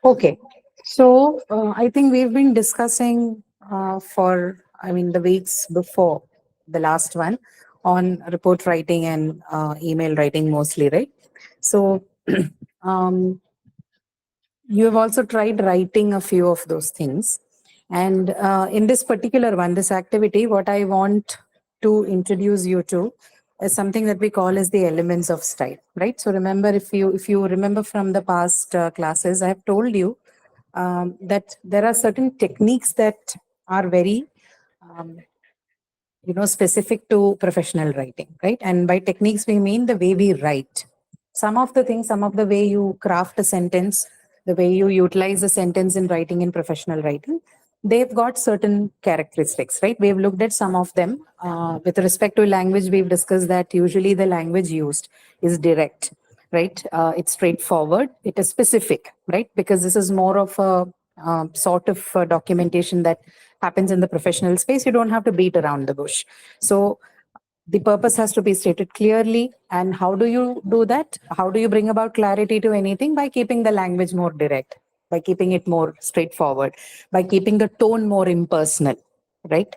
Okay. So I think we've been discussing the weeks before the last one on report writing and email writing mostly, right? So um, you have also tried writing a few of those things. And in this particular one, this activity, what I want to introduce you to is something that we call as the elements of style, right? So remember, if you remember from the past classes, I have told you that there are certain techniques that are very um, specific to professional writing, right? And by techniques we mean the way we write. Some of the way you craft a sentence, the way you utilize a sentence in writing, in professional writing, they've got certain characteristics, right? We've looked at some of them. With respect to language, we've discussed that usually the language used is direct, right? It's straightforward, it is specific, right? Because this is more of a sort of documentation that happens in the professional space. You don't have to beat around the bush. So the purpose has to be stated clearly. And how do you do that? How do you bring about clarity to anything? By keeping the language more direct, by keeping it more straightforward, by keeping the tone more impersonal, right?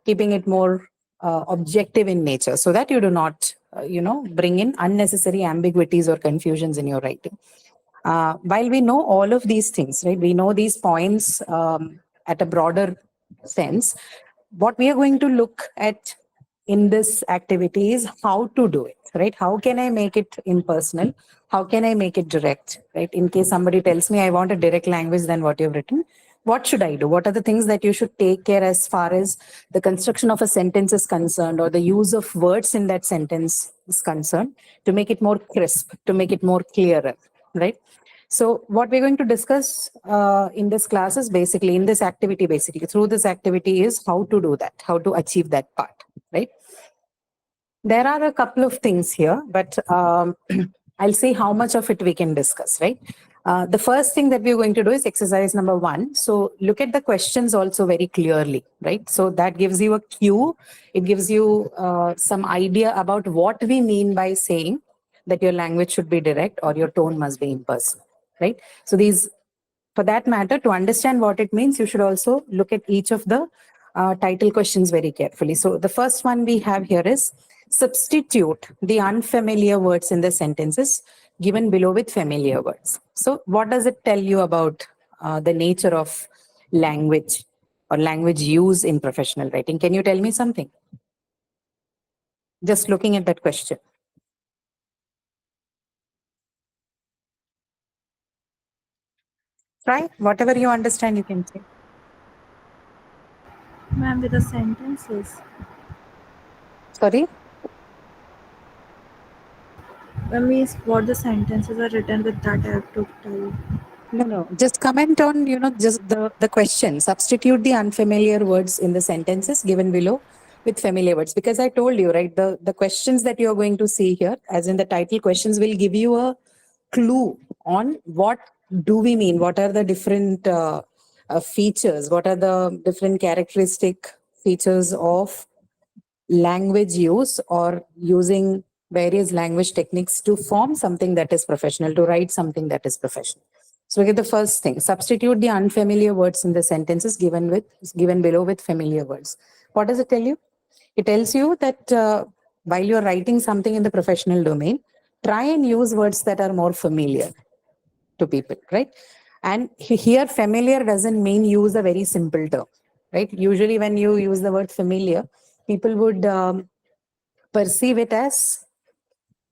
Keeping it more objective in nature, so that you do not bring in unnecessary ambiguities or confusions in your writing. While we know all of these things, right, we know these points at a broader sense, what we are going to look at in this activity is how to do it, right? How can I make it impersonal? How can I make it direct, right? In case somebody tells me I want a direct language than what you've written, what should I do? What are the things that you should take care as far as the construction of a sentence is concerned, or the use of words in that sentence is concerned, to make it more crisp, to make it more clearer, right? So what we're going to discuss in this class is basically, in this activity, basically through this activity, is how to do that, how to achieve that part, right? There are a couple of things here, but I'll see how much of it we can discuss, right? The first thing that we're going to do is exercise number 1. So look at the questions also very clearly, right? So that gives you a cue. It gives you some idea about what we mean by saying that your language should be direct or your tone must be impersonal, right? So these, for that matter, to understand what it means, you should also look at each of the title questions very carefully. So the first one we have here is substitute the unfamiliar words in the sentences given below with familiar words. So what does it tell you about the nature of language or language use in professional writing? Can you tell me something? Just looking at that question. Try whatever you understand, you can say. Ma'am, with the sentences. Sorry? Means what the sentences are written with, that I have to tell you. No. Just comment on, just the question. Substitute the unfamiliar words in the sentences given below with familiar words. Because I told you, right, the questions that you're going to see here, as in the title questions, will give you a clue on what do we mean, what are the different features, what are the different characteristic features of language use, or using various language techniques to form something that is professional, to write something that is professional. So we get the first thing: substitute the unfamiliar words in the sentences given below with familiar words. What does it tell you? It tells you that while you're writing something in the professional domain, try and use words that are more familiar to people, right? And here, familiar doesn't mean use a very simple term, right? Usually, when you use the word familiar, people would perceive it as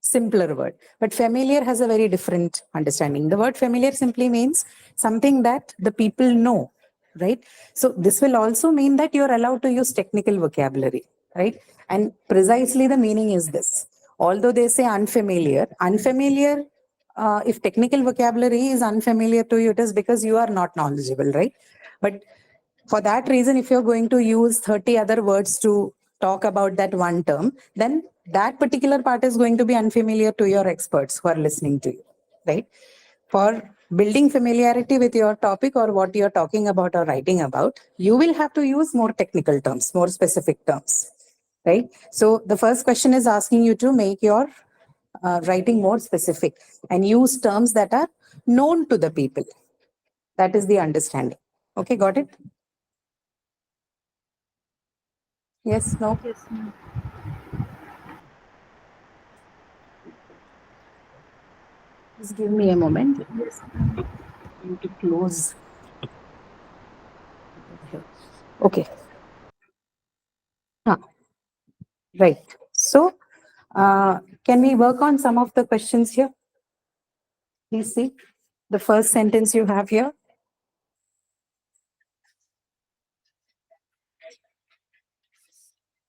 simpler word. But familiar has a very different understanding. The word familiar simply means something that the people know, right? So this will also mean that you're allowed to use technical vocabulary, right? And precisely the meaning is this. Although they say unfamiliar, if technical vocabulary is unfamiliar to you, it is because you are not knowledgeable, right? But for that reason, if you're going to use 30 other words to talk about that one term, then that particular part is going to be unfamiliar to your experts who are listening to you, right? For building familiarity with your topic or what you're talking about or writing about, you will have to use more technical terms, more specific terms, right? So the first question is asking you to make your writing more specific and use terms that are known to the people. That is the understanding. Okay, got it? Yes, no? Yes, ma'am. Just give me a moment. Yes, ma'am. I need to close. Okay. Ah, right. So, can we work on some of the questions here? Please see the first sentence you have here.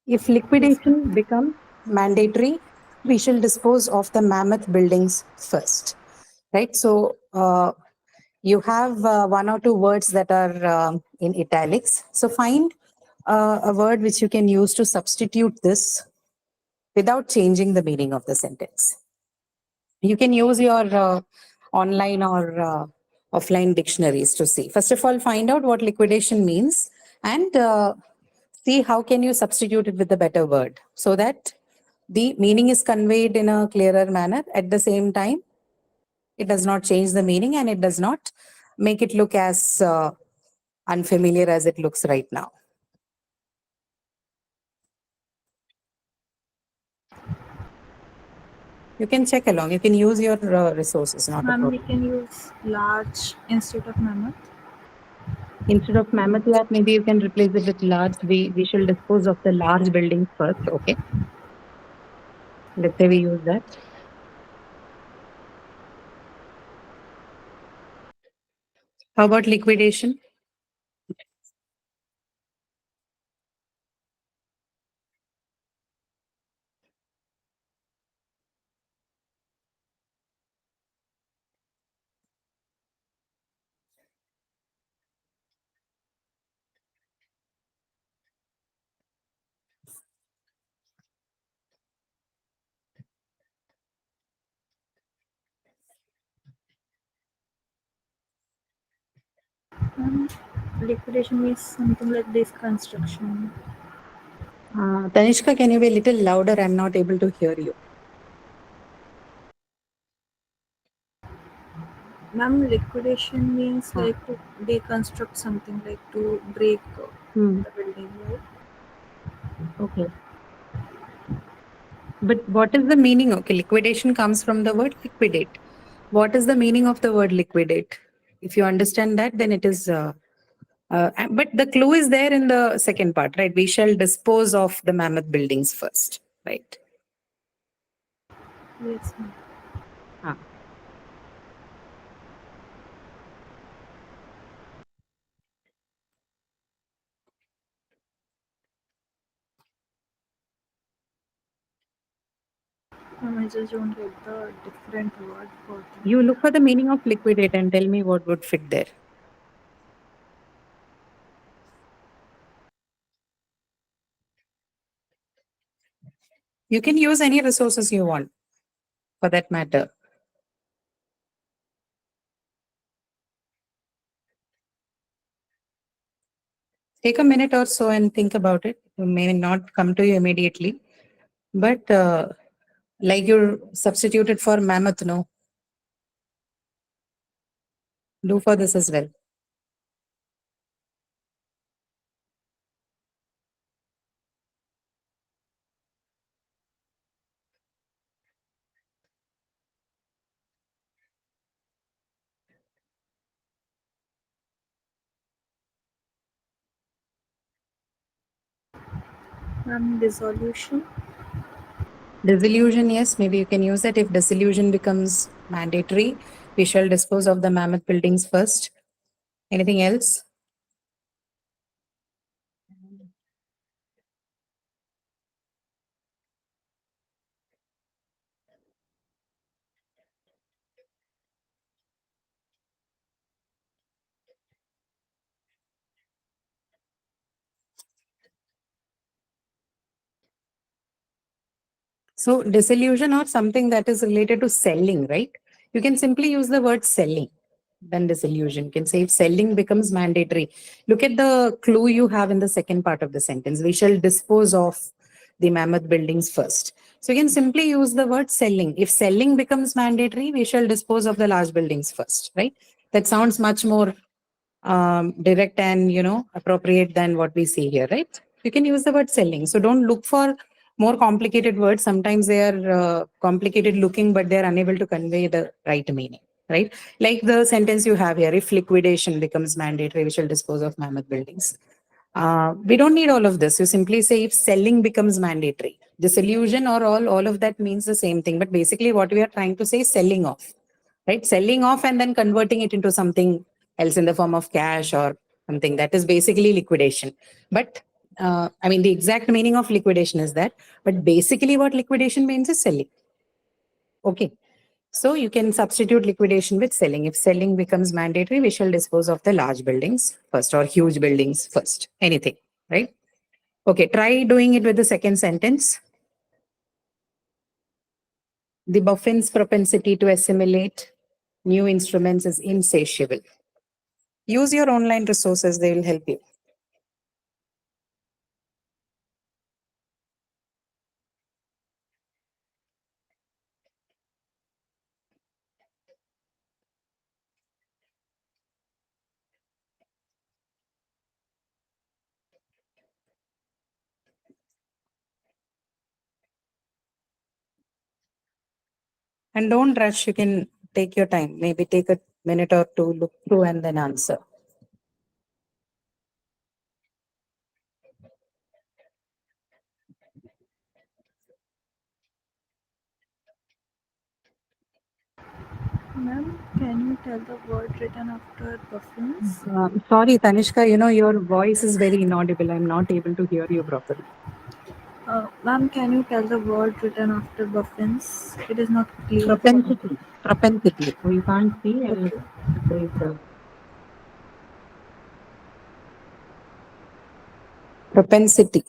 If liquidation becomes mandatory, we shall dispose of the mammoth buildings first, right? So, you have one or two words that are in italics. So find a word which you can use to substitute this without changing the meaning of the sentence. You can use your online or offline dictionaries to see. First of all, find out what liquidation means and see how can you substitute it with a better word so that the meaning is conveyed in a clearer manner. At the same time, it does not change the meaning and it does not make it look as unfamiliar as it looks right now. You can check along. You can use your resources, not a Ma'am, we problem. can use large instead of mammoth. Instead of mammoth lab, maybe you can replace it with large. We shall dispose of the large buildings first. Okay. Let's say we use that. How about liquidation? Liquidation means something like this construction. Tanishka, can you be a little louder? I'm not able to hear you. Ma'am, liquidation means Ah. like to deconstruct something, like to break Hmm. the building, right? Okay. But what is the meaning? Okay, liquidation comes from the word liquidate. What is the meaning of the word liquidate? If you understand that, then it is. But the clue is there in the second part, right? We shall dispose of the mammoth buildings first, right? Yes, ma'am. Ah. Ma'am, I just don't get the different word for You that. look for the meaning of liquidate and tell me what would fit there. You can use any resources you want for that matter. Take a minute or so and think about it. It may not come to you immediately, but like you're substituted for mammoth, no? Do for this as well. Ma'am, dissolution. Disillusion, yes, maybe you can use that. If disillusion becomes mandatory, we shall dispose of the mammoth buildings first. Anything else? So disillusion or something that is related to selling, right? You can simply use the word selling. than disillusion. You can say if selling becomes mandatory. Look at the clue you have in the second part of the sentence. We shall dispose of the mammoth buildings first. So you can simply use the word selling. If selling becomes mandatory, we shall dispose of the large buildings first, right? That sounds much more direct and appropriate than what we see here, right? You can use the word selling. So don't look for more complicated words. Sometimes they are complicated looking, but they're unable to convey the right meaning, right? Like the sentence you have here: if liquidation becomes mandatory, we shall dispose of mammoth buildings. We don't need all of this. You simply say if selling becomes mandatory. Disillusion or all of that means the same thing. But basically, what we are trying to say is selling off, right? Selling off and then converting it into something else in the form of cash or something. That is basically liquidation. But I mean, the exact meaning of liquidation is that. But basically, what liquidation means is selling. Okay. So you can substitute liquidation with selling. If selling becomes mandatory, we shall dispose of the large buildings first or huge buildings first. Anything, right? Okay, try doing it with the second sentence. The Buffin's propensity to assimilate new instruments is insatiable. Use your online resources, they will help you. And don't rush, you can take your time. Maybe take a minute or two, look through, and then answer. Ma'am, can you tell the word written after Buffins? Sorry, Tanishka, your voice is very inaudible. I'm not able to hear you properly. Ma'am, can you tell the word written after Buffins? It is not clear for me. Propensity. Propensity. So you can't see and Okay. there is a propensity.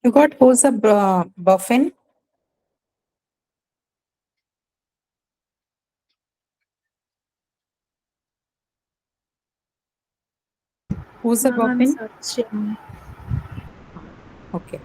You got who's a Buffin? Who's a Ma'am, I'm Buffin? searching. Okay.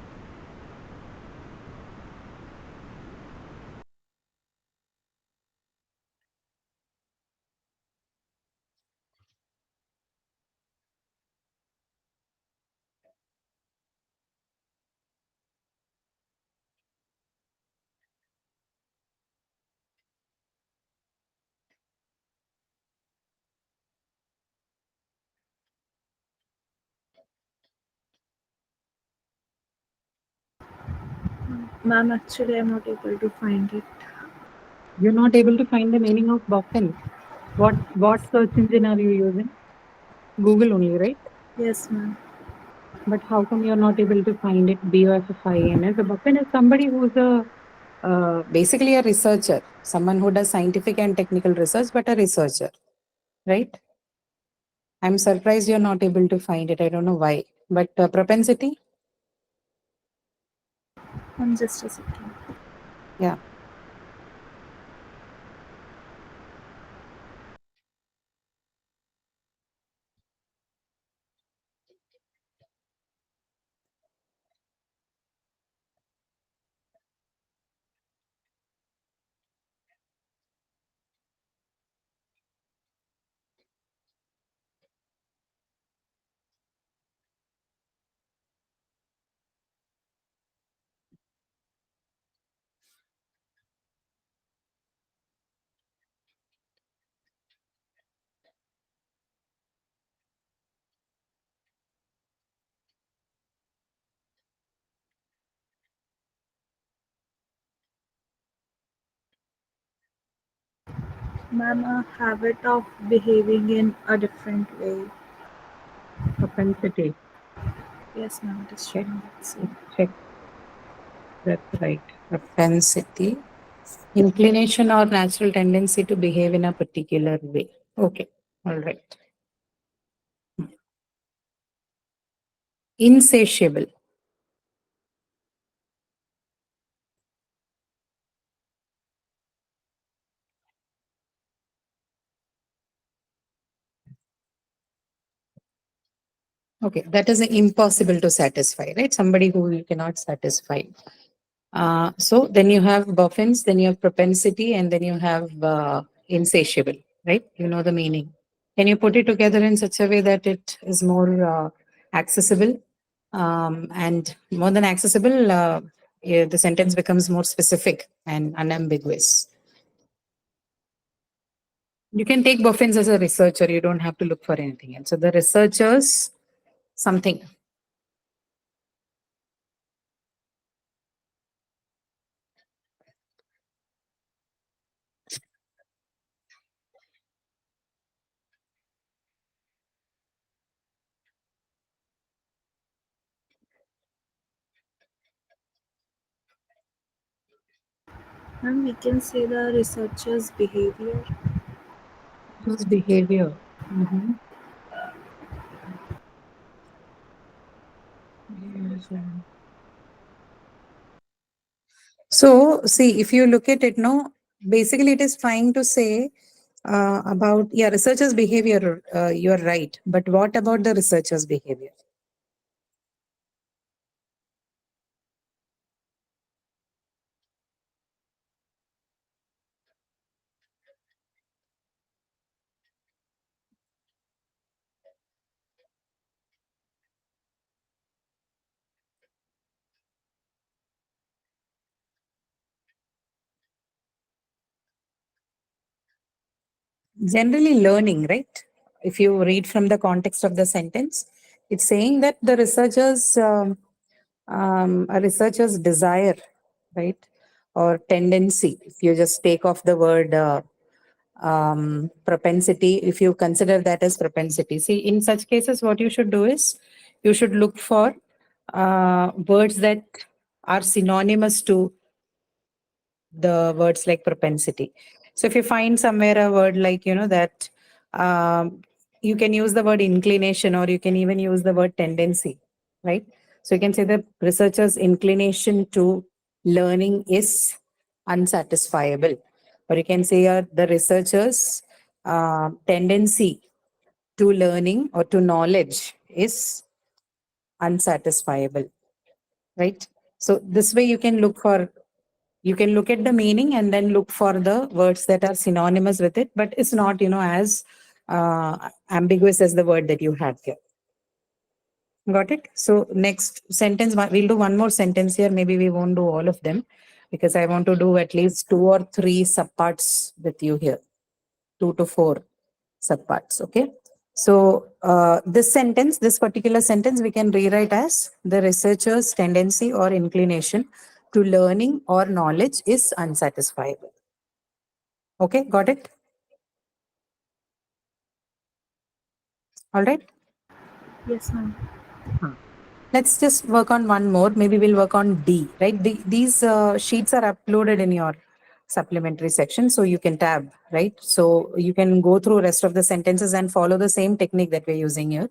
Ma'am, actually, I'm not able to find it. You're not able to find the meaning of Buffin. What search engine are you using? Google only, right? Yes, ma'am. But how come you're not able to find it? BUFFIN. The Buffin is somebody who's a basically a researcher, someone who does scientific and technical research, but a researcher, right? I'm surprised you're not able to find it. I don't know why. But propensity, Just a second. yeah. Ma'am, a habit of behaving in a different way. Propensity. Yes, ma'am, it is Okay, showing that let's same. check. That's right. Propensity. Inclination or natural tendency to behave in a particular way. Okay, all right. Insatiable. Okay, that is impossible to satisfy, right? Somebody who you cannot satisfy. So then you have buffins, then you have propensity, and then you have insatiable, right? You know the meaning. Can you put it together in such a way that it is more accessible? And more than accessible, yeah, the sentence becomes more specific and unambiguous. You can take buffins as a researcher, you don't have to look for anything else. So the researchers, something. Ma'am, we can say the researcher's behavior. Whose behavior? Mhm. So, see, if you look at it, no, basically it is trying to say about, yeah, researchers' behavior, you're right. But what about the researchers' behavior? Generally, learning, right? If you read from the context of the sentence, it's saying that the researchers, a researcher's desire, right, or tendency, if you just take off the word propensity, if you consider that as propensity. See, in such cases, what you should do is you should look for words that are synonymous to the words like propensity. So if you find somewhere a word like, that you can use the word inclination or you can even use the word tendency, right? So you can say the researcher's inclination to learning is unsatisfiable. Or you can say the researcher's tendency to learning or to knowledge is unsatisfiable, right? So this way you can look at the meaning and then look for the words that are synonymous with it, but it's not, as ambiguous as the word that you have here. Got it? So next sentence, we'll do one more sentence here. Maybe we won't do all of them because I want to do at least 2 or 3 subparts with you here. 2 to 4 subparts. Okay. So this particular sentence, we can rewrite as the researcher's tendency or inclination to learning or knowledge is unsatisfiable. Okay, got it? All right. Yes, ma'am. Hmm. Let's just work on one more. Maybe we'll work on D, right? These sheets are uploaded in your supplementary section, so you can tab, right? So you can go through rest of the sentences and follow the same technique that we're using here.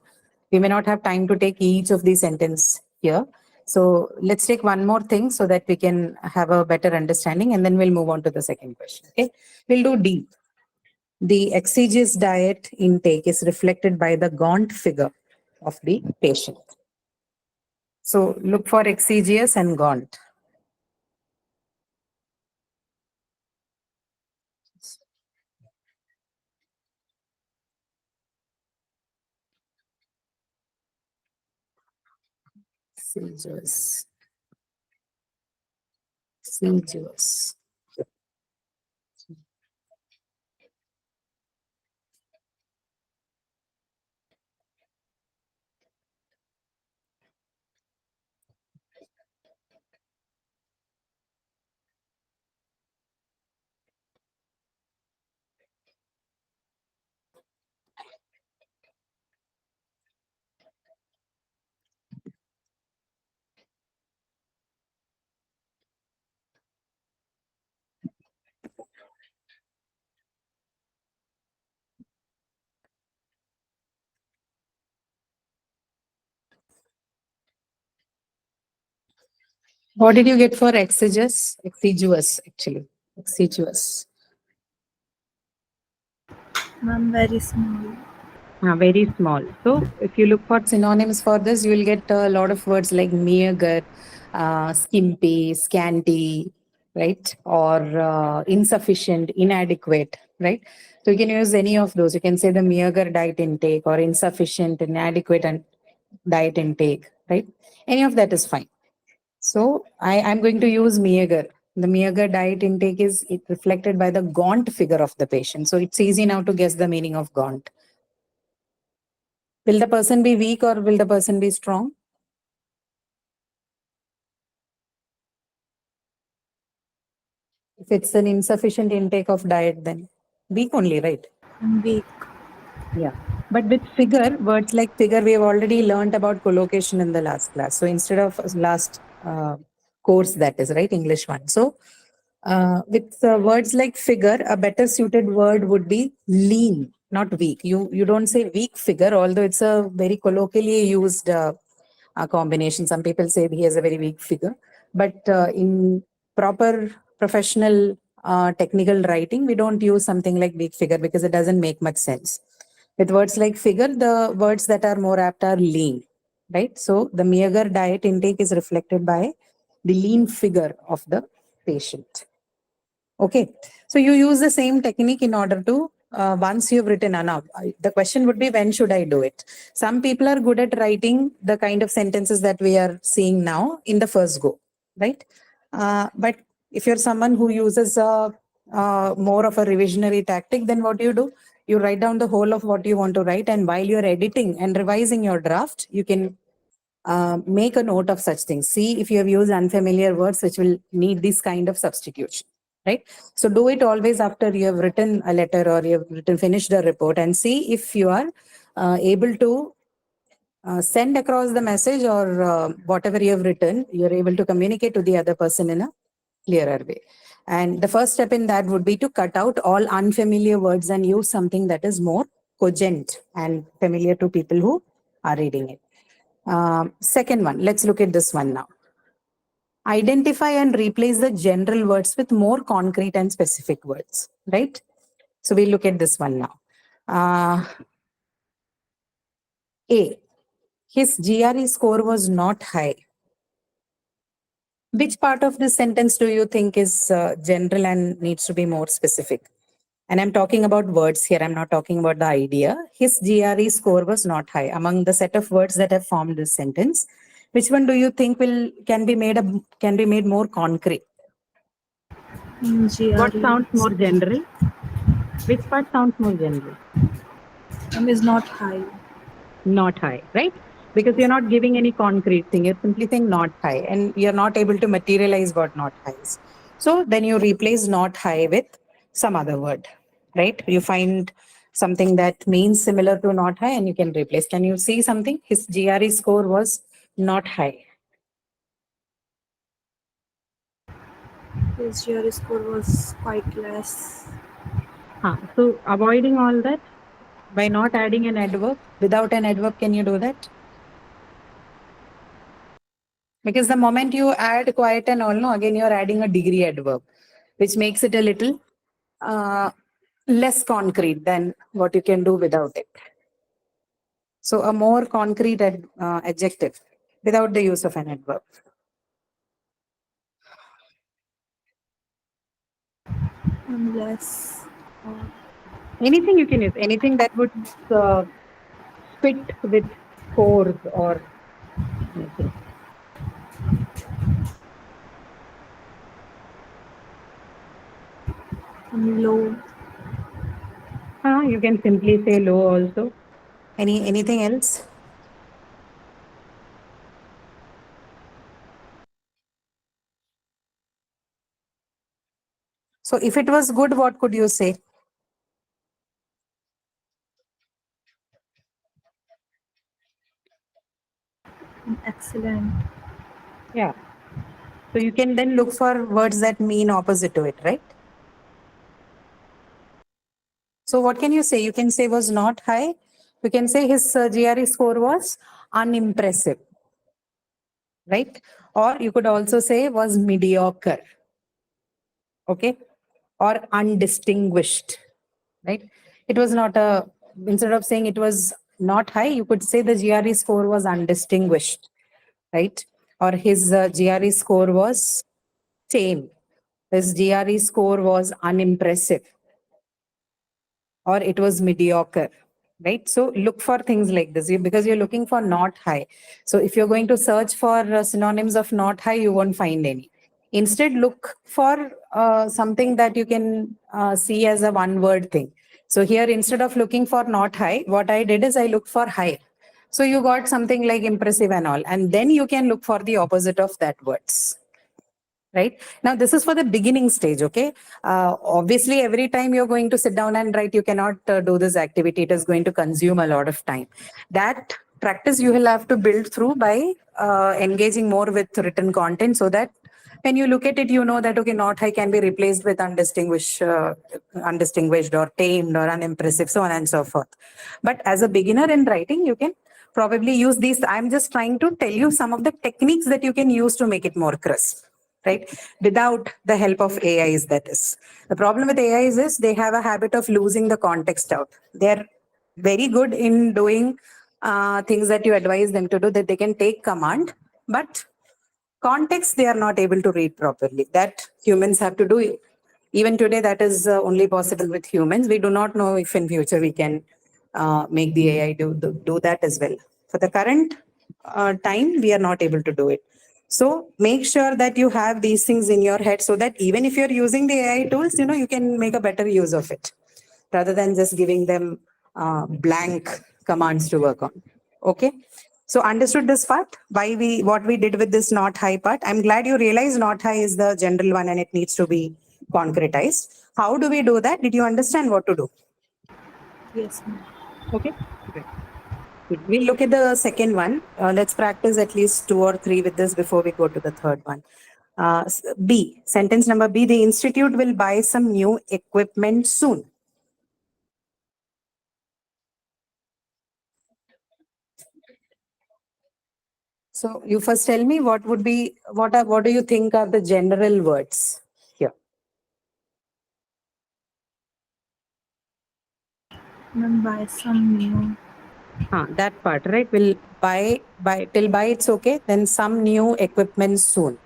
We may not have time to take each of these sentences here. So let's take one more thing so that we can have a better understanding and then we'll move on to the second question. Okay, we'll do D. The exegesis diet intake is reflected by the gaunt figure of the patient. So look for exegesis and gaunt. Exegesis. Exegesis. What did you get for exiguous? Exiguous, actually. Exiguous. Ma'am, very small. Very small. So if you look for synonyms for this, you will get a lot of words like meager, skimpy, scanty, right? Or insufficient, inadequate, right? So you can use any of those. You can say the meager diet intake or insufficient, inadequate and diet intake, right? Any of that is fine. So I'm going to use meager. The meager diet intake is reflected by the gaunt figure of the patient. So it's easy now to guess the meaning of gaunt. Will the person be weak or will the person be strong? If it's an insufficient intake of diet, then weak only, right? I'm weak. Yeah. But with figure, words like figure, we have already learned about collocation in the last class. So instead of last course, that is, right, English one. So with words like figure, a better suited word would be lean, not weak. You don't say weak figure, although it's a very colloquially used combination. Some people say he has a very weak figure, but in proper professional technical writing, we don't use something like weak figure because it doesn't make much sense. With words like figure, the words that are more apt are lean, right? So the meager diet intake is reflected by the lean figure of the patient. Okay, so you use the same technique in order to, once you've written enough, the question would be, when should I do it? Some people are good at writing the kind of sentences that we are seeing now in the first go, right? But if you're someone who uses more of a revisionary tactic, then what do? You write down the whole of what you want to write, and while you're editing and revising your draft, you can make a note of such things. See if you have used unfamiliar words which will need this kind of substitution, right? So do it always after you have written a letter or you have finished a report, and see if you are able to send across the message, or whatever you have written, you're able to communicate to the other person in a clearer way. And the first step in that would be to cut out all unfamiliar words and use something that is more cogent and familiar to people who are reading it. Second one, let's look at this one now. Identify and replace the general words with more concrete and specific words, right? So we look at this one now. A, his GRE score was not high. Which part of this sentence do you think is general and needs to be more specific? And I'm talking about words here. I'm not talking about the idea. His GRE score was not high. Among the set of words that have formed this sentence, which one do you think can be made more concrete? GRE. What sounds more general? Which part sounds more general? Is not high. Not high, right? Because you're not giving any concrete thing. You're simply saying not high, and you're not able to materialize what not high is. So then you replace not high with some other word, right? You find something that means similar to not high and you can replace. Can you see something? His GRE score was not high. His GRE score was quite less. So avoiding all that by not adding an adverb. Without an adverb, can you do that? Because the moment you add quiet and all, no, again, you're adding a degree adverb, which makes it a little less concrete than what you can do without it. So a more concrete adjective without the use of an adverb. Unless. Anything you can use, anything that would fit with scores or anything. Low. You can simply say low also. Anything else? So if it was good, what could you say? Excellent. Yeah. So you can then look for words that mean opposite to it, right? So what can you say? You can say was not high. You can say his GRE score was unimpressive, right? Or you could also say was mediocre. Okay. Or undistinguished, right? It was not a, instead of saying it was not high, you could say the GRE score was undistinguished, right? Or his GRE score was tame. His GRE score was unimpressive, or it was mediocre, right? So look for things like this because you're looking for not high. So if you're going to search for synonyms of not high, you won't find any. Instead, look for something that you can see as a one word thing. So here, instead of looking for not high, what I did is I looked for high. So you got something like impressive and all, and then you can look for the opposite of that words. Right now, this is for the beginning stage. Okay. Obviously, every time you're going to sit down and write, you cannot do this activity. It is going to consume a lot of time. That practice you will have to build through by engaging more with written content, so that when you look at it, you know that okay, not high can be replaced with undistinguished or tamed or unimpressive, so on and so forth. But as a beginner in writing, you can probably use these. I'm just trying to tell you some of the techniques that you can use to make it more crisp, right? Without the help of AIs, that is. The problem with AIs is they have a habit of losing the context out. They're very good in doing things that you advise them to do, that they can take command, but context they are not able to read properly. That humans have to do. Even today, that is only possible with humans. We do not know if in future we can make the AI do that as well. For the current time, we are not able to do it. So make sure that you have these things in your head, so that even if you're using the AI tools, you can make a better use of it rather than just giving them blank commands to work on. Okay. So understood this part, what we did with this not high part. I'm glad you realize not high is the general one and it needs to be concretized. How do we do that? Did you understand what to do? Yes, ma'am. Okay. Great. We'll look at the second one. Let's practice at least 2 or 3 with this before we go to the third one. B, sentence number B, the institute will buy some new equipment soon. So you first tell me what do you think are the general words here? Ma'am, buy some new. That part, right? Will till buy it's okay. Then some new equipment soon.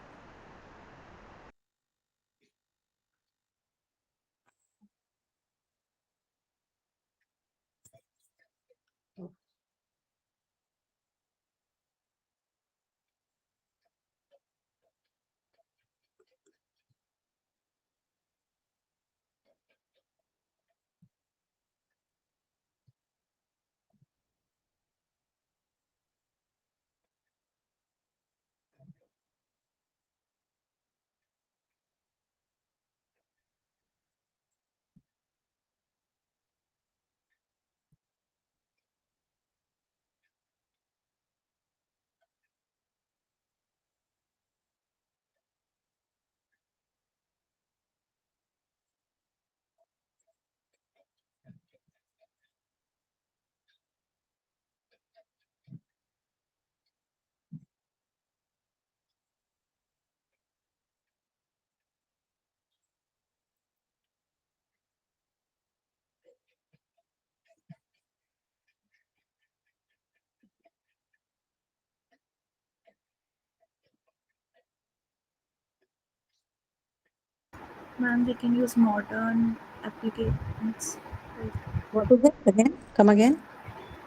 Ma'am, we can use modern applications. Like, What is it again? Come again.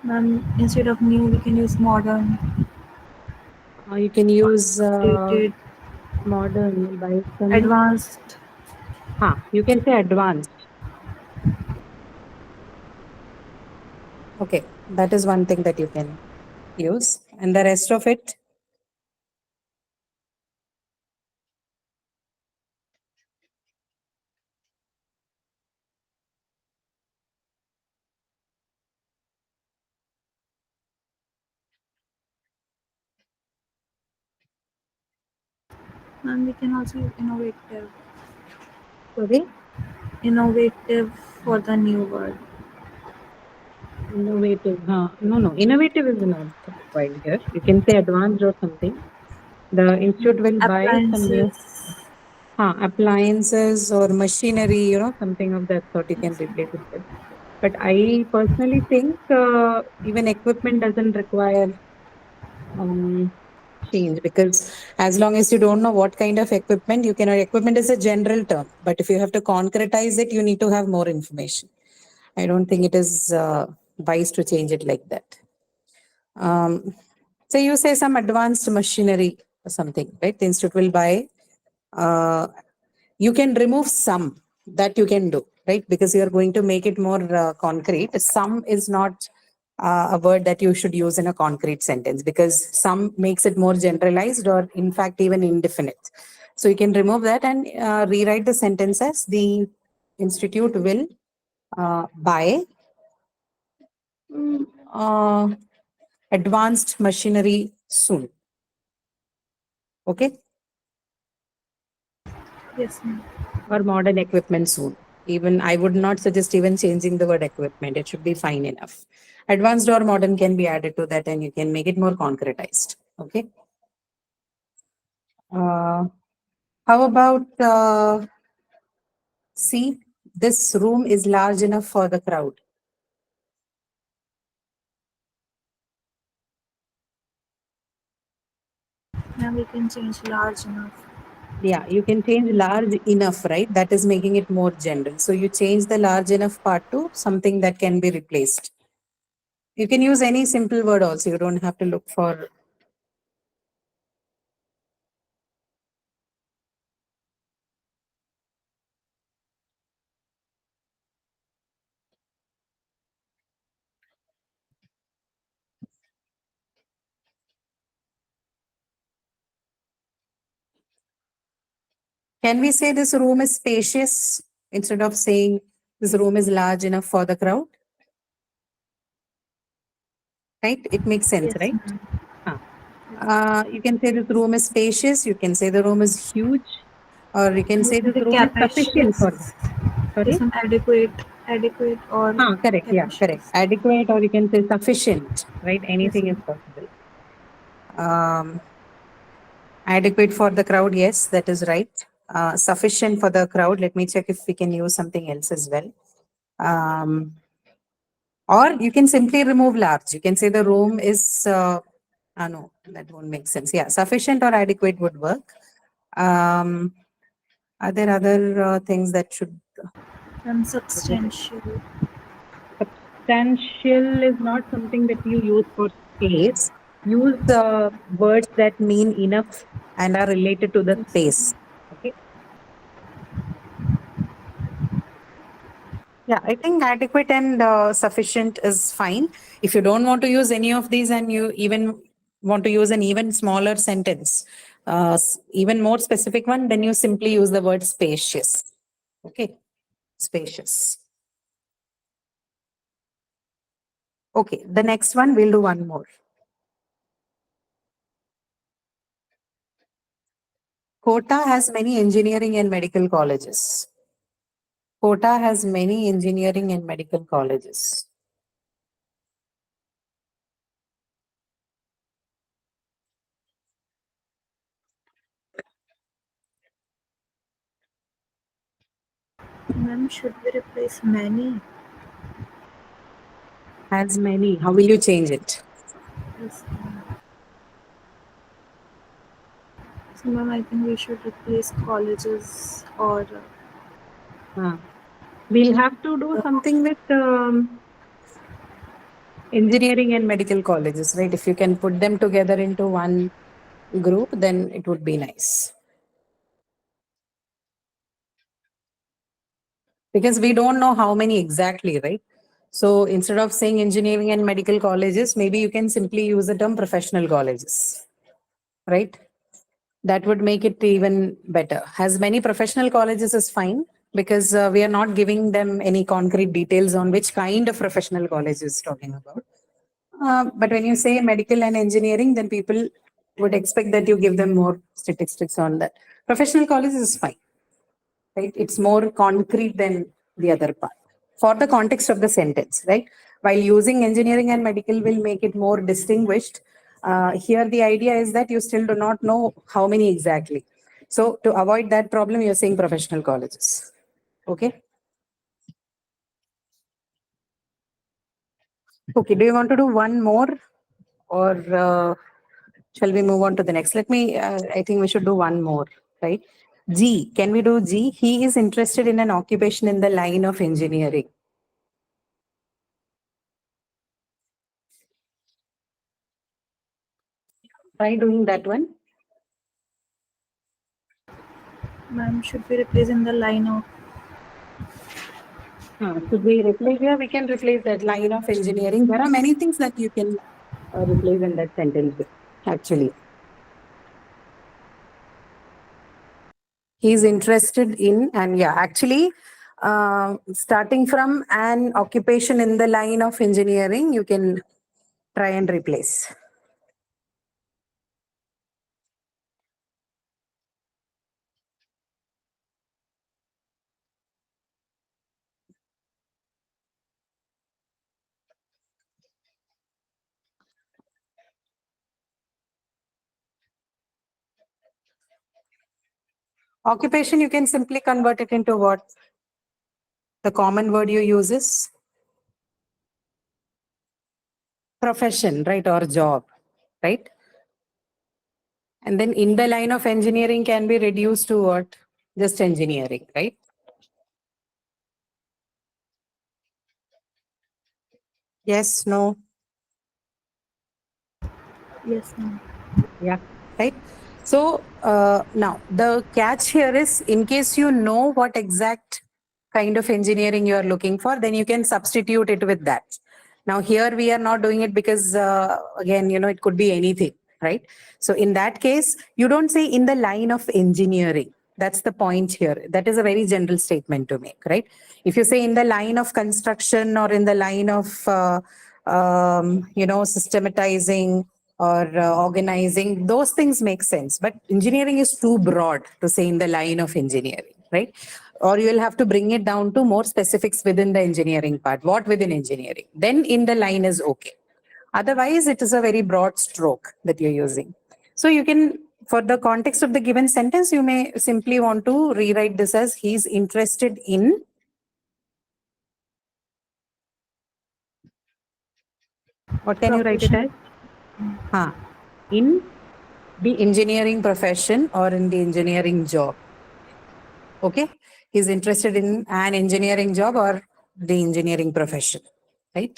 ma'am, instead of new, we can use modern. You can use Updated, modern by some. advanced. You can say advanced. Okay, that is one thing that you can use, and the rest of it. Ma'am, we can also use innovative. Sorry. Innovative for the new word. Innovative. No. Innovative is not required here. You can say advanced or something. The institute will buy some new Appliances. appliances or machinery, something of that sort you can Yes, replace it with. But I personally think even equipment doesn't require um, change, because as long as you don't know what kind of equipment you can, equipment is a general term, but if you have to concretize it, you need to have more information. I don't think it is wise to change it like that. Um, so you say some advanced machinery or something, right? The institute will buy. Uh, you can remove some, that you can do, right? Because you are going to make it more concrete. Some is not a word that you should use in a concrete sentence, because some makes it more generalized or in fact even indefinite. So you can remove that and rewrite the sentence as the institute will buy uh, advanced machinery soon. Okay. yes, ma'am. Or modern equipment soon. Even I would not suggest even changing the word equipment. It should be fine enough. Advanced or modern can be added to that and you can make it more concretized. Okay. How about see, this room is large enough for the crowd. Now we can change large enough. Yeah, you can change large enough, right? That is making it more general. So you change the large enough part to something that can be replaced. You can use any simple word also. You don't have to look for. Can we say this room is spacious instead of saying this room is large enough for the crowd? Right? It makes sense, Yes, right? ma'am. Huh. You can say this room is spacious. You can say the room is huge, or you can say this The room is sufficient for them. capacious. Sorry? Yes, ma'am. Adequate or Correct. Yeah, correct. capacious. Adequate, or you can say sufficient, right? Yes, Anything is ma'am. possible. Um, Adequate for the crowd. Yes, that is right. Sufficient for the crowd. Let me check if we can use something else as well. Um, Or you can simply remove large. You can say the room is, no, that won't make sense. Yeah, sufficient or adequate would work. Um, are there other things that should? Substantial. Substantial is not something that you use for space. Use the words that mean enough and are related to the Yes, space. Okay. Yeah, I think adequate and sufficient is fine. If you don't want to use any of these and you even want to use an even smaller sentence, even more specific one, then you simply use the word spacious. Okay, spacious. Okay, the next one, we'll do one more. Kota has many engineering and medical colleges. Kota has many engineering and medical colleges. ma'am. Should we replace many? Has many. How will you change it? Yes, ma'am. So, ma'am, I think we should replace colleges or We'll have to do something with engineering and medical colleges, right? If you can put them together into one group, then it would be nice. Because we don't know how many exactly, right? So instead of saying engineering and medical colleges, maybe you can simply use the term professional colleges, right? That would make it even better. Has many professional colleges is fine, because we are not giving them any concrete details on which kind of professional college is talking about. But when you say medical and engineering, then people would expect that you give them more statistics on that. Professional college is fine, right? It's more concrete than the other part for the context of the sentence, right? While using engineering and medical will make it more distinguished, Here, the idea is that you still do not know how many exactly. So to avoid that problem, you're saying professional colleges. Okay. Okay. Do you want to do one more, or shall we move on to the next? I think we should do one more, right? G. Can we do G? He is interested in an occupation in the line of engineering. Try doing that one. Ma'am, should we replace in the line of? Should we replace here? We can replace that line of engineering. There are many things that you can replace in that sentence, actually. He's interested in, and yeah, actually, starting from an occupation in the line of engineering, you can try and replace. Occupation, you can simply convert it into what? The common word you use is profession, right? Or job, right? And then in the line of engineering can be reduced to what? Just engineering, right? Yes, no. Yes, ma'am. Yeah, right. So now the catch here is, in case you know what exact kind of engineering you are looking for, then you can substitute it with that. Now here we are not doing it because again, it could be anything, right? So in that case, you don't say in the line of engineering. That's the point here. That is a very general statement to make, right? If you say in the line of construction or in the line of systematizing or organizing, those things make sense. But engineering is too broad to say in the line of engineering, right? Or you will have to bring it down to more specifics within the engineering part. What within engineering? Then in the line is okay. Otherwise, it is a very broad stroke that you're using. So you can, for the context of the given sentence, you may simply want to rewrite this as he's interested in. What can you write it as? In the engineering profession or in the engineering job. Okay. He's interested in an engineering job or the engineering profession, right?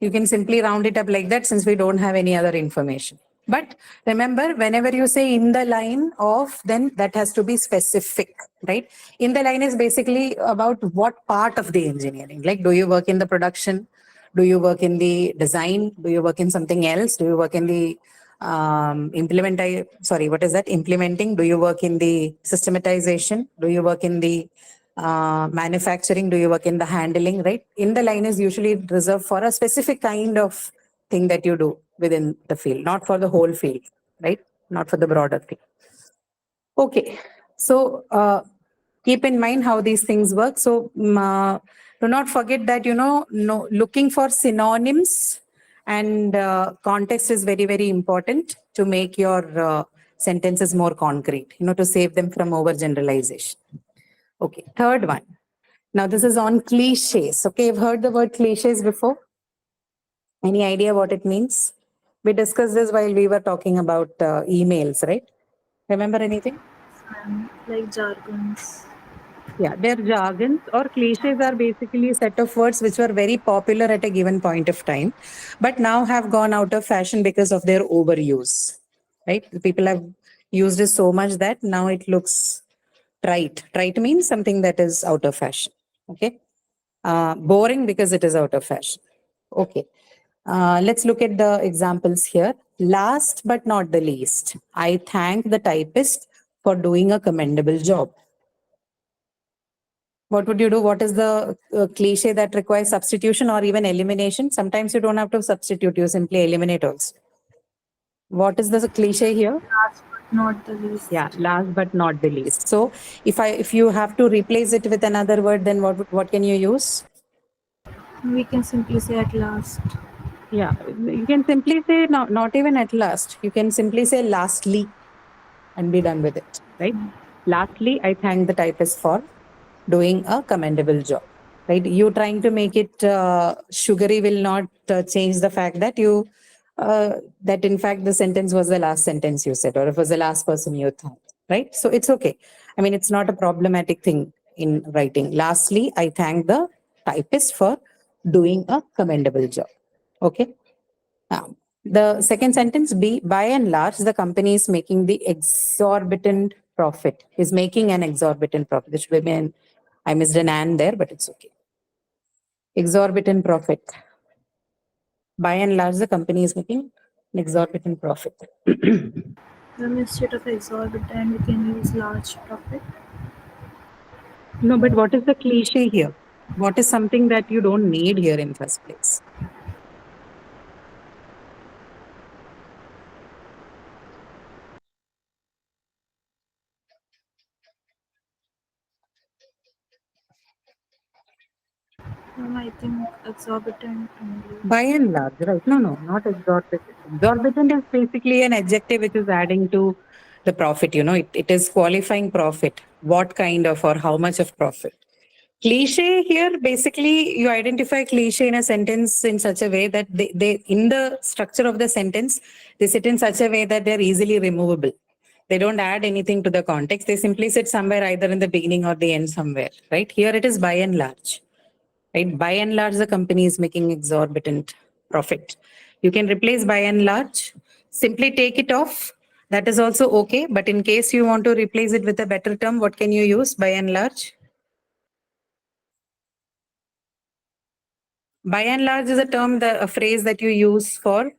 You can simply round it up like that since we don't have any other information. But remember, whenever you say in the line of, then that has to be specific, right? In the line is basically about what part of the engineering. Like, do you work in the production? Do you work in the design? Do you work in something else? Do you work in the implementing? Do you work in the systematization? Do you work in the manufacturing? Do you work in the handling, right? In the line is usually reserved for a specific kind of thing that you do within the field, not for the whole field, right? Not for the broader field. Okay, so keep in mind how these things work. So do not forget that, looking for synonyms and context is very, very important to make your sentences more concrete, to save them from overgeneralization. Okay, third one. Now this is on cliches. Okay, you've heard the word cliches before? Any idea what it means? We discussed this while we were talking about emails, right? Remember anything? Ma'am, like jargons. Yeah, they're jargons or cliches are basically a set of words which were very popular at a given point of time, but now have gone out of fashion because of their overuse, right? People have used it so much that now it looks trite. Trite means something that is out of fashion, okay? Boring because it is out of fashion. Okay. Let's look at the examples here. Last but not the least, I thank the typist for doing a commendable job. What would you do? What is the cliche that requires substitution or even elimination? Sometimes you don't have to substitute, you simply eliminate also. What is the cliche here? Last but not the least. Yeah, last but not the least. So if you have to replace it with another word, then what can you use? We can simply say at last. Yeah, you can simply say not even at last. You can simply say lastly and be done with it, right? Lastly, I thank the typist for doing a commendable job, right? You trying to make it sugary will not change the fact that that in fact the sentence was the last sentence you said, or it was the last person you thanked, right? So it's okay. I mean, it's not a problematic thing in writing. Lastly, I thank the typist for doing a commendable job. Okay. Now, the second sentence, B, by and large, the company is making the exorbitant profit, is making an exorbitant profit. There should be I missed an and there, but it's okay. Exorbitant profit. By and large, the company is making an exorbitant profit. Instead of exorbitant, we can use large profit. No, but what is the cliche here? What is something that you don't need here in first place? I think exorbitant only. By and large, right? No, no, not exorbitant. Exorbitant is basically an adjective which is adding to the profit. It is qualifying profit. What kind of or how much of profit? Cliche here, basically, you identify cliche in a sentence in such a way that they in the structure of the sentence, they sit in such a way that they're easily removable. They don't add anything to the context. They simply sit somewhere either in the beginning or the end somewhere, right? Here it is by and large. Right? By and large, the company is making exorbitant profit. You can replace by and large, simply take it off. That is also okay. But in case you want to replace it with a better term, what can you use by and large? By and large is a term, a phrase that you use for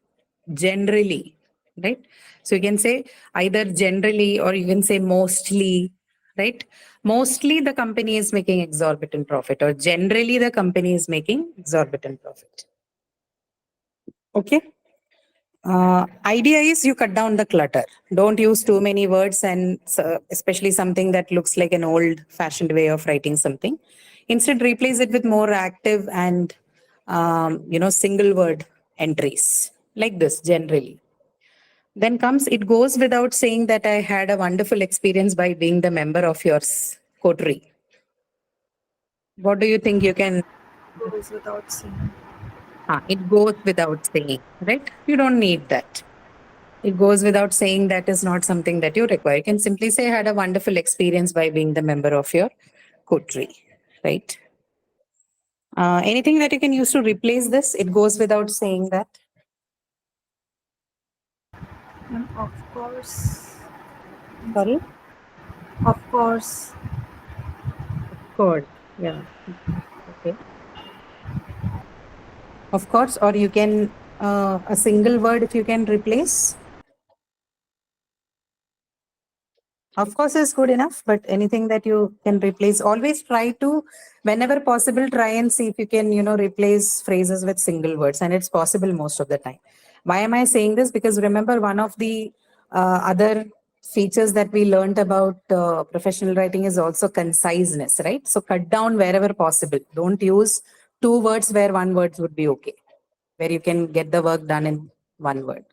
generally, right? So you can say either generally or you can say mostly, right? Mostly the company is making exorbitant profit, or generally the company is making exorbitant profit. Okay. Idea is you cut down the clutter. Don't use too many words, and especially something that looks like an old fashioned way of writing something. Instead, replace it with more active and single word entries like this generally. Then comes, it goes without saying that I had a wonderful experience by being the member of your coterie. What do you think you can? Goes without saying. It goes without saying, right? You don't need that. It goes without saying that is not something that you require. You can simply say, I had a wonderful experience by being the member of your coterie, right? Anything that you can use to replace this, it goes without saying that. And of course, Sorry? of course, Of course. Yeah. Okay. Of course, or you can, a single word if you can replace. Of course, is good enough, but anything that you can replace, always try to, whenever possible, try and see if you can, replace phrases with single words. And it's possible most of the time. Why am I saying this? Because remember, one of the other features that we learned about professional writing is also conciseness, right? So cut down wherever possible. Don't use two words where one word would be okay, where you can get the work done in one word.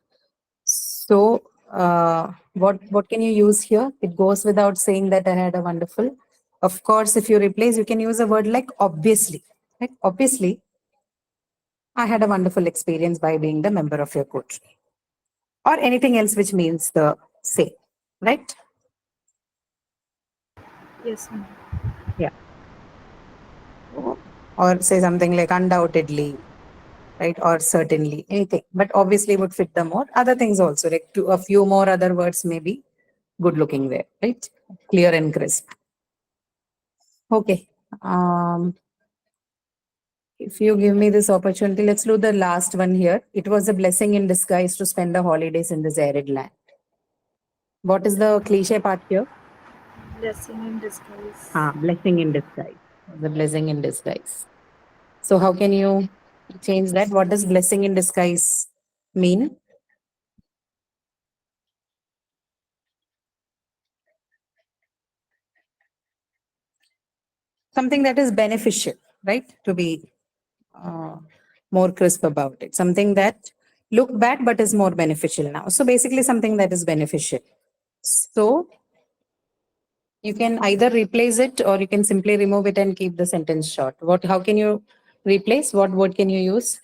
So, what can you use here? It goes without saying that I had a wonderful. Of course, if you replace, you can use a word like obviously. Like obviously, I had a wonderful experience by being the member of your coterie, or anything else which means the same, right? yes, ma'am. Yeah. Or say something like undoubtedly, right? Or certainly, anything. But obviously would fit the more. Other things also, like a few more other words may be good looking there, right? Clear and crisp. Okay. If you give me this opportunity, let's do the last one here. It was a blessing in disguise to spend the holidays in this arid land. What is the cliche part here? Blessing in disguise. Blessing in disguise. The blessing in disguise. So how can you change that? What does blessing in disguise mean? Something that is beneficial, right? To be more crisp about it. Something that look bad but is more beneficial now. So basically something that is beneficial. So you can either replace it or you can simply remove it and keep the sentence short. How can you replace? What word can you use?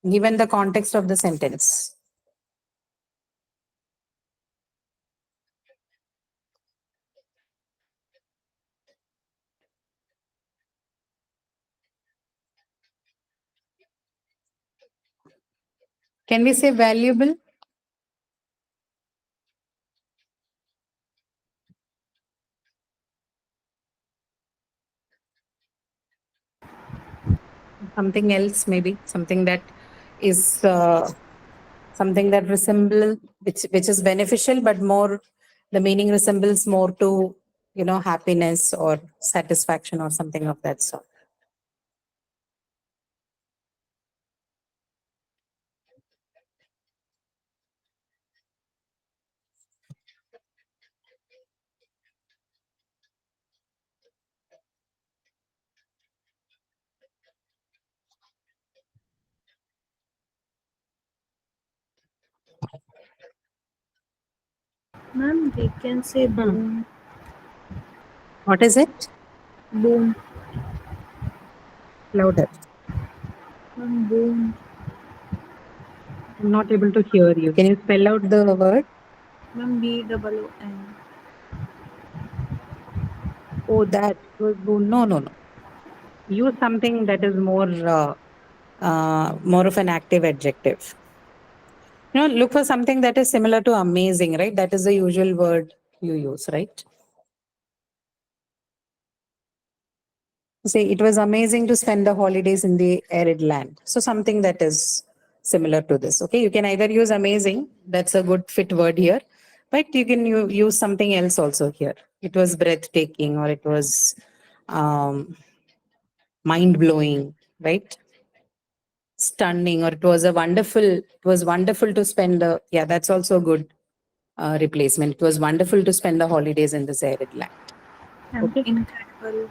Given the context of the sentence. Can we say valuable? Something else, maybe something that is something that resemble which is beneficial, but more the meaning resembles more to happiness or satisfaction or something of that sort. Ma'am, we can say boom. What is it? Boom. Louder. Ma'am, boom. I'm not able to hear you. Can you spell out the word? Ma'am, BOOM. Oh, that was no, no, no. Use something that is more of an active adjective. Look for something that is similar to amazing, right? That is the usual word you use, right? Say it was amazing to spend the holidays in the arid land. So something that is similar to this. Okay, you can either use amazing, that's a good fit word here, but you can use something else also here. It was breathtaking, or it was mind blowing, right? Stunning, or it was wonderful to spend the, yeah, that's also a good replacement. It was wonderful to spend the holidays in this arid land. Ma'am, Okay. incredible.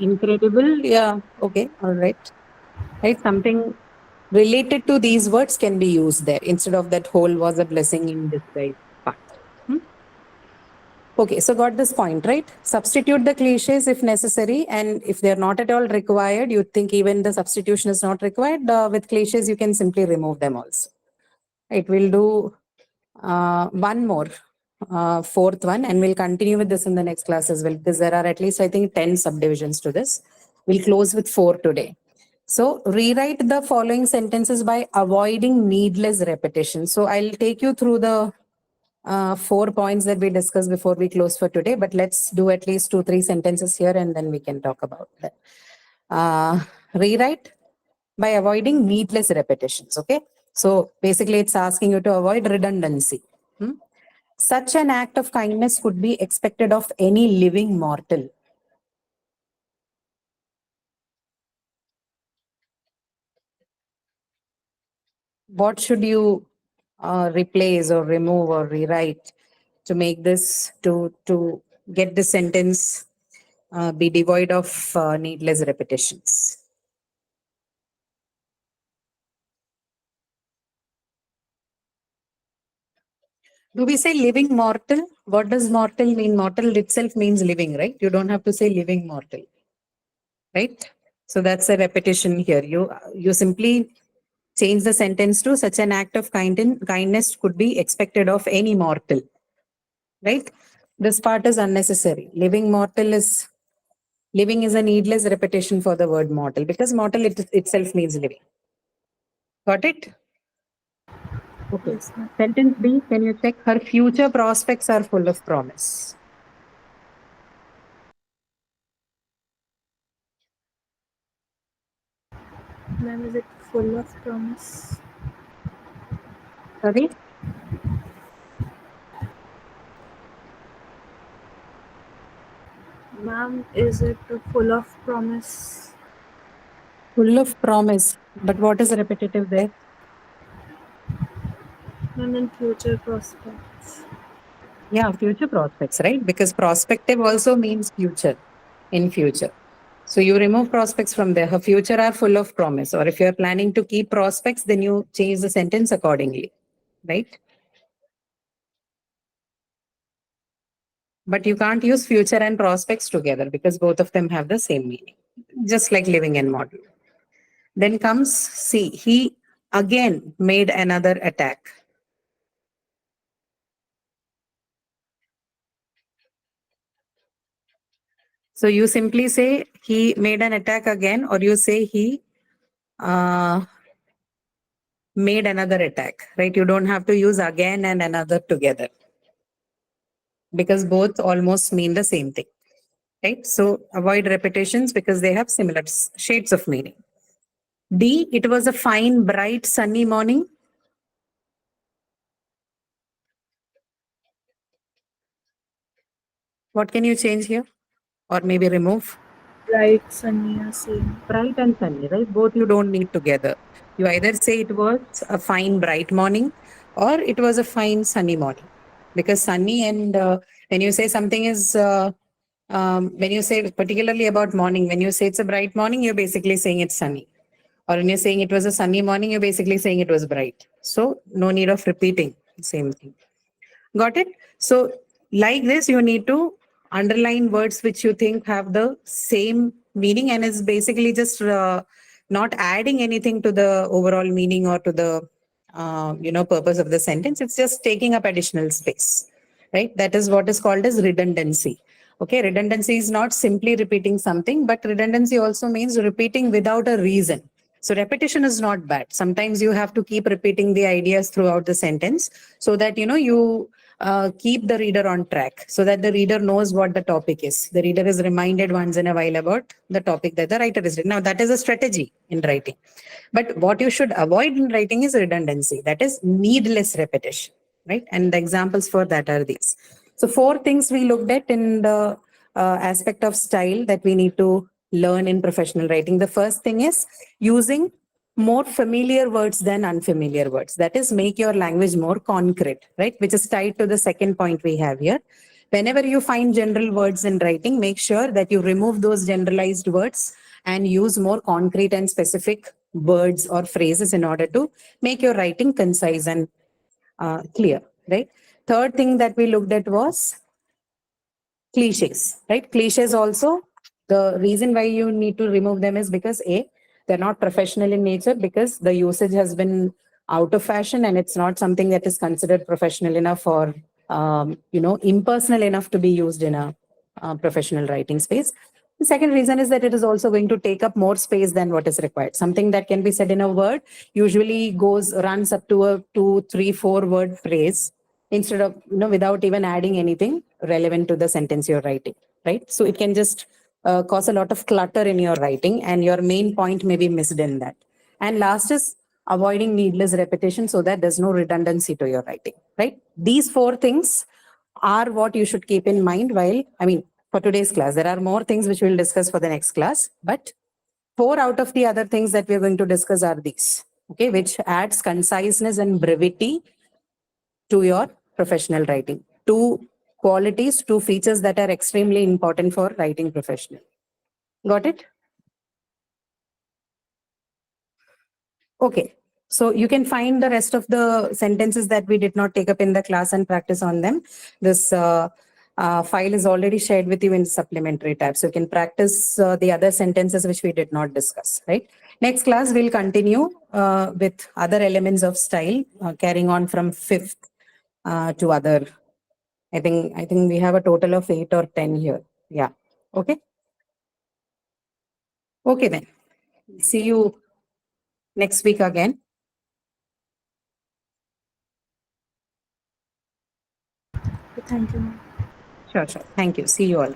Incredible. Yeah. Okay. All right. Right. Something related to these words can be used there instead of that whole was a blessing in disguise part. Hmm? Okay. So got this point, right? Substitute the cliches if necessary. And if they're not at all required, you think even the substitution is not required. With cliches, you can simply remove them also. Right. We'll do one more, fourth one, and we'll continue with this in the next class as well, because there are at least, I think, 10 subdivisions to this. We'll close with 4 today. So rewrite the following sentences by avoiding needless repetition. So I'll take you through the 4 points that we discussed before we close for today, but let's do at least 2, 3 sentences here and then we can talk about that. Rewrite by avoiding needless repetitions. Okay. So basically, it's asking you to avoid redundancy. Such an act of kindness could be expected of any living mortal. What should you replace or remove or rewrite to make this to get the sentence be devoid of needless repetitions? Do we say living mortal? What does mortal mean? Mortal itself means living, right? You don't have to say living mortal, right? So that's a repetition here. You simply change the sentence to such an act of kindness could be expected of any mortal, right? This part is unnecessary. Living is a needless repetition for the word mortal, because mortal itself means living. Got it? Okay. Yes, ma'am. Sentence B, can you check? Her future prospects are full of promise. Ma'am, is it full of promise? Sorry? Ma'am, is it full of promise? Full of promise. But what is repetitive there? Ma'am, in future prospects. Yeah, future prospects, right? Because prospective also means future, in future. So you remove prospects from there. Her future are full of promise. Or if you're planning to keep prospects, then you change the sentence accordingly, right? But you can't use future and prospects together because both of them have the same meaning, just like living in model. Then comes C. He again made another attack. So you simply say he made an attack again, or you say he uh, made another attack, right? You don't have to use again and another together because both almost mean the same thing, right? So avoid repetitions because they have similar shades of meaning. D, it was a fine, bright, sunny morning. What can you change here or maybe remove? Bright, sunny, or same. Bright and sunny, right? Both you don't need together. You either say it was a fine, bright morning or it was a fine, sunny morning. Because sunny and when you say something is, when you say particularly about morning, when you say it's a bright morning, you're basically saying it's sunny. Or when you're saying it was a sunny morning, you're basically saying it was bright. So no need of repeating same thing. Got it? So like this, you need to underline words which you think have the same meaning and is basically just not adding anything to the overall meaning or to the purpose of the sentence. It's just taking up additional space, right? That is what is called as redundancy. Okay, redundancy is not simply repeating something, but redundancy also means repeating without a reason. So repetition is not bad. Sometimes you have to keep repeating the ideas throughout the sentence so that you keep the reader on track, so that the reader knows what the topic is. The reader is reminded once in a while about the topic that the writer is written. Now that is a strategy in writing. But what you should avoid in writing is redundancy. That is needless repetition, right? And the examples for that are these. So four things we looked at in the aspect of style that we need to learn in professional writing. The first thing is using more familiar words than unfamiliar words. That is, make your language more concrete, right? Which is tied to the second point we have here. Whenever you find general words in writing, make sure that you remove those generalized words and use more concrete and specific words or phrases in order to make your writing concise and clear, right? Third thing that we looked at was cliches, right? Cliches also, the reason why you need to remove them is because A, they're not professional in nature because the usage has been out of fashion and it's not something that is considered professional enough or, impersonal enough to be used in a professional writing space. The second reason is that it is also going to take up more space than what is required. Something that can be said in a word usually runs up to a 2, 3, 4 word phrase instead of, without even adding anything relevant to the sentence you're writing, right? So it can just cause a lot of clutter in your writing and your main point may be missed in that. And last is avoiding needless repetition so that there's no redundancy to your writing, right? These four things are what you should keep in mind for today's class. There are more things which we'll discuss for the next class, but 4 out of the other things that we're going to discuss are these, okay, which adds conciseness and brevity to your professional writing. Two qualities, two features that are extremely important for writing professional. Got it? Okay. So you can find the rest of the sentences that we did not take up in the class and practice on them. This file is already shared with you in supplementary tab. So you can practice the other sentences which we did not discuss, right? Next class, we'll continue with other elements of style, carrying on from fifth to other. I think we have a total of 8 or 10 here. Yeah. Okay. Okay then. See you next week again. Thank you. Sure, sure. Thank you. See you all.